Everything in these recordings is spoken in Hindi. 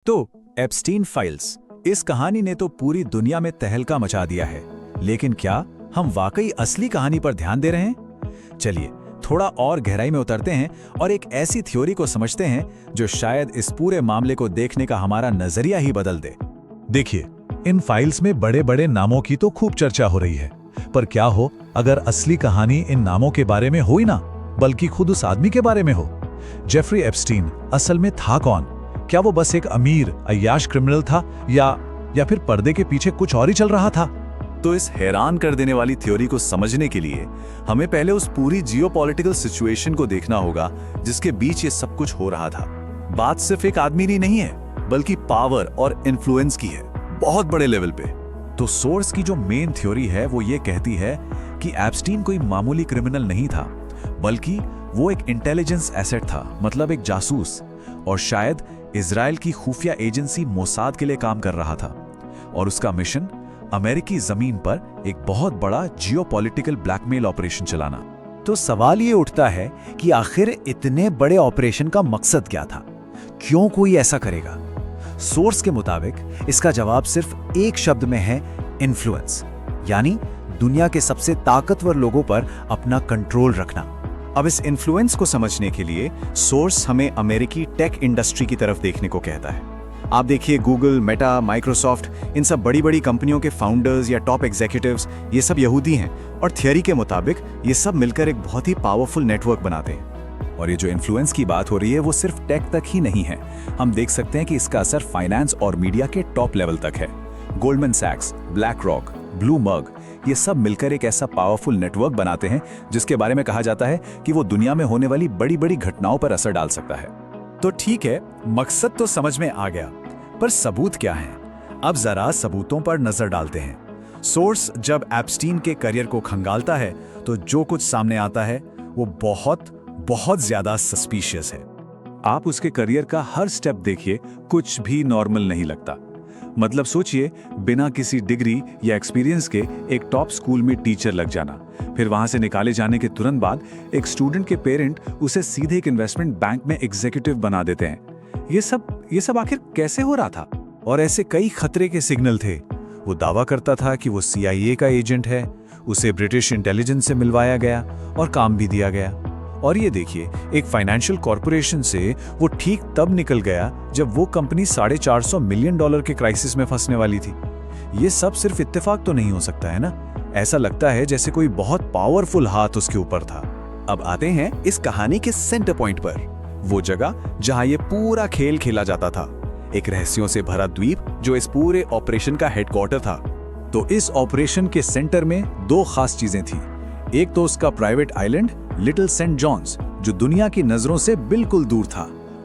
तो एप्स्टीन फाइल्स, इस कहानी ने तो पूरी दुनिया में तहलका मचा दिया है। लेकिन क्या हम वाकई असली कहानी पर ध्यान दे रहे हैं? चलिए थोड़ा और गहराई में उतरते हैं और एक ऐसी थ्योरी को समझते हैं जो शायद इस पूरे मामले को देखने का हमारा नजरिया ही बदल दे। देखिए, इन फाइल्स में बड़े बड़े नामों की तो खूब चर्चा हो रही है, पर क्या हो अगर असली कहानी इन नामों के बारे में हो ही ना, बल्कि खुद उस आदमी के बारे में हो। जेफरी एप्स्टीन असल में था कौन? क्या वो बस एक अमीर अय्याश क्रिमिनल था या फिर पर्दे के पीछे कुछ और ही चल रहा था? तो इस हैरान कर देने वाली थ्योरी को समझने के लिए हमें पहले उस पूरी जियोपॉलिटिकल सिचुएशन को देखना होगा जिसके बीच ये सब कुछ हो रहा था। बात सिर्फ एक आदमी की नहीं है, बल्कि पावर और इन्फ्लुएंस की है, बहुत बड़े लेवल पे। तो सोर्स की जो मेन थ्योरी है वो ये कहती है कि एप्स्टीन कोई मामूली क्रिमिनल नहीं था, बल्कि वो एक इंटेलिजेंस एसेट था, मतलब एक जासूस, और शायद इजराइल की खुफिया एजेंसी मोसाद के लिए काम कर रहा था। और उसका मिशन अमेरिकी जमीन पर एक बहुत बड़ा जियोपॉलिटिकल ब्लैकमेल ऑपरेशन चलाना। तो सवाल ये उठता है कि आखिर इतने बड़े ऑपरेशन का मकसद क्या था? क्यों कोई ऐसा करेगा? सोर्स के मुताबिक इसका जवाब सिर्फ एक शब्द में है, इन्फ्लुएंस, यानी दुनिया के सबसे ताकतवर लोगों पर अपना कंट्रोल रखना। अब इस इन्फ्लुएंस को समझने के लिए सोर्स हमें अमेरिकी टेक इंडस्ट्री की तरफ देखने को कहता है। आप देखिए, गूगल, मेटा, माइक्रोसॉफ्ट, इन सब बड़ी बड़ी कंपनियों के फाउंडर्स या टॉप एग्जीक्यूटिव्स ये सब यहूदी हैं, और थियरी के मुताबिक ये सब मिलकर एक बहुत ही पावरफुल नेटवर्क बनाते हैं। और ये जो इन्फ्लुएंस की बात हो रही है वो सिर्फ टेक तक ही नहीं है। हम देख सकते हैं कि इसका असर फाइनेंस और मीडिया के टॉप लेवल तक है। गोल्डमैन सैक्स, ब्लैक रॉक, ब्लूमबर्ग, ये सब मिलकर एक ऐसा पावरफुल नेटवर्क बनाते हैं जिसके बारे में कहा जाता है कि वो दुनिया में होने वाली बड़ी बड़ी घटनाओं पर असर डाल सकता है। तो ठीक है, मकसद तो समझ में आ गया, पर सबूत क्या हैं? अब जरा सबूतों पर नजर डालते हैं। सोर्स जब एप्स्टीन के करियर को खंगालता है तो जो कुछ सामने आता है वो बहुत बहुत ज्यादा सस्पिशियस है। आप उसके करियर का हर स्टेप देखिए, कुछ भी नॉर्मल नहीं लगता। मतलब सोचिए, बिना किसी डिग्री या एक्सपीरियंस के एक टॉप स्कूल में टीचर लग जाना, फिर वहां से निकाले जाने के तुरंत बाद एक स्टूडेंट के पेरेंट उसे सीधे एक इन्वेस्टमेंट बैंक में एग्जीक्यूटिव बना देते हैं। ये सब आखिर कैसे हो रहा था? और ऐसे कई खतरे के सिग्नल थे। वो दावा करता था कि वो CIA का एजेंट है, उसे ब्रिटिश इंटेलिजेंस से मिलवाया गया और काम भी दिया गया। और ये देखिए, एक फाइनेंशियल कॉरपोरेशन से वो ठीक तब निकल गया जब वो कंपनी $450 मिलियन के क्राइसिस में फंसने वाली थी। ये सब सिर्फ इत्तेफाक तो नहीं हो सकता है ना? ऐसा लगता है जैसे कोई बहुत पावरफुल हाथ उसके ऊपर था। अब आते हैं इस कहानी के सेंटर पॉइंट पर, वो जगह जहां ये पूरा खेल खेला जाता था, एक रहस्यों से भरा द्वीप जो इस पूरे ऑपरेशन का हेडक्वार्टर था। तो इस ऑपरेशन के सेंटर में दो खास चीजें थी। एक तो उसका private island Little Saint John's, जो दुनिया की नजरों से बिल्कुल दूर था,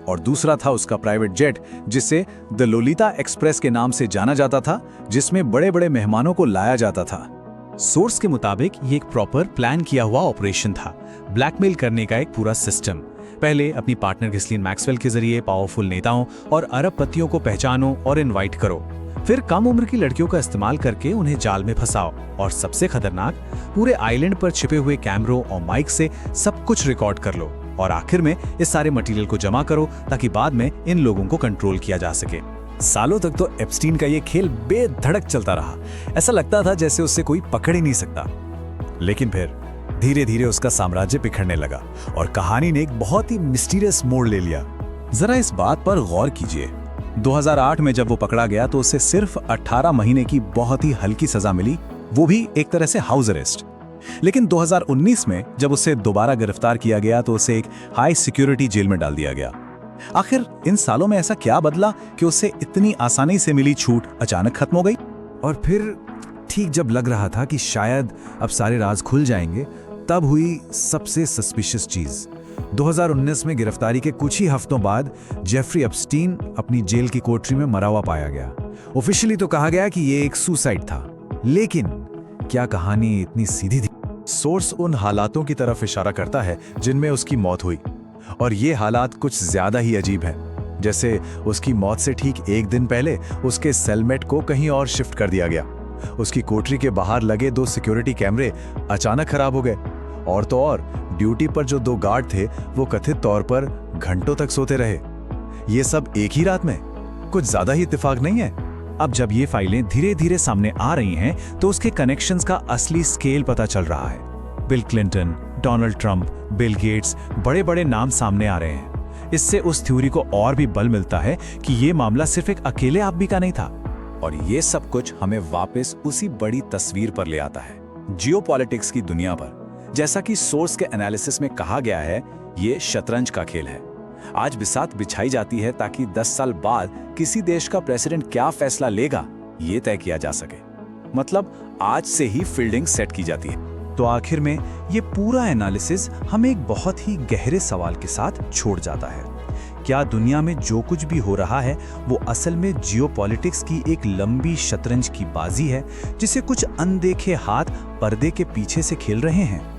और दूसरा था उसका प्राइवेट जेट जिसे द लोलिता एक्सप्रेस के नाम से जाना जाता था, जिसमें बड़े बड़े मेहमानों को लाया जाता था। सोर्स के मुताबिक ये एक प्रॉपर प्लान किया हुआ ऑपरेशन था, ब्लैकमेल करने का एक पूरा सिस्टम। पहले अपनी पार्टनर गिस्लीन मैक्सवेल के जरिए पावरफुल नेताओं और अरबपतियों को पहचानो और इनवाइट करो, फिर कम उम्र की लड़कियों का इस्तेमाल करके उन्हें जाल में फंसाओ, और सबसे खतरनाक, पूरे आइलैंड पर छिपे हुए कैमरों और माइक से सब कुछ रिकॉर्ड कर लो, और आखिर में इस सारे मटेरियल को जमा करो ताकि बाद में इन लोगों को कंट्रोल किया जा सके। सालों तक तो एप्स्टीन का ये खेल बेधड़क चलता रहा। ऐसा लगता था जैसे उससे कोई पकड़ ही नहीं सकता। लेकिन फिर धीरे धीरे उसका साम्राज्य बिखरने लगा और कहानी ने एक बहुत ही मिस्टीरियस मोड़ ले लिया। जरा इस बात पर गौर कीजिए, 2008 में जब वो पकड़ा गया तो उसे सिर्फ 18 महीने की बहुत ही हल्की सजा मिली, वो भी एक तरह से हाउस अरेस्ट। लेकिन 2019 में जब उसे दोबारा गिरफ्तार किया गया तो उसे एक हाई सिक्योरिटी जेल में डाल दिया गया। आखिर इन सालों में ऐसा क्या बदला कि उसे इतनी आसानी से मिली छूट अचानक खत्म हो गई? और फिर ठीक जब लग रहा था कि शायद अब सारे राज खुल जाएंगे, तब हुई सबसे सस्पिशियस चीज। 2019 में गिरफ्तारी के कुछ ही हफ्तों बाद जेफरी एप्स्टीन अपनी जेल की कोठरी में मरा हुआ पाया गया। ऑफिशियली तो कहा गया कि ये एक सुसाइड था, लेकिन क्या कहानी इतनी सीधी थी? सोर्स उन हालातों की तरफ इशारा करता है जिनमें उसकी मौत हुई, और ये हालात कुछ ज्यादा ही अजीब हैं। जैसे उसकी मौत से ठीक एक दिन पहले उसके सेलमेट को कहीं और शिफ्ट कर दिया गया। उसकी कोठरी के बाहर लगे 2 सिक्योरिटी कैमरे अचानक खराब हो गए, और तो और ड्यूटी पर जो 2 गार्ड थे वो कथित तौर पर घंटों तक सोते रहे। ये सब एक ही रात में। कुछ ज्यादा ही इत्तेफाक नहीं है? अब जब ये फाइलें धीरे धीरे सामने आ रही हैं, तो उसके कनेक्शंस का असली स्केल पता चल रहा है। Bill Clinton, Donald Trump, Bill Gates, बड़े बड़े नाम सामने आ रहे हैं। इससे उस थ्योरी को और भी बल मिलता है कि ये मामला सिर्फ एक अकेले आदमी का नहीं था। और ये सब कुछ हमें वापस उसी बड़ी तस्वीर पर ले आता है, जियोपॉलिटिक्स की दुनिया पर। जैसा कि सोर्स के एनालिसिस में कहा गया है, ये शतरंज का खेल है। आज बिसात बिछाई जाती है ताकि 10 साल बाद किसी देश का प्रेसिडेंट क्या फैसला लेगा, ये तय किया जा सके। मतलब आज से ही फील्डिंग सेट की जाती है। तो आखिर में ये पूरा एनालिसिस हमें एक बहुत ही गहरे सवाल के साथ छोड़ जाता है। क्या दुनिया में जो कुछ भी हो रहा है वो असल में जियोपॉलिटिक्स की एक लंबी शतरंज की बाजी है, जिसे कुछ अनदेखे हाथ पर्दे के पीछे से खेल रहे हैं?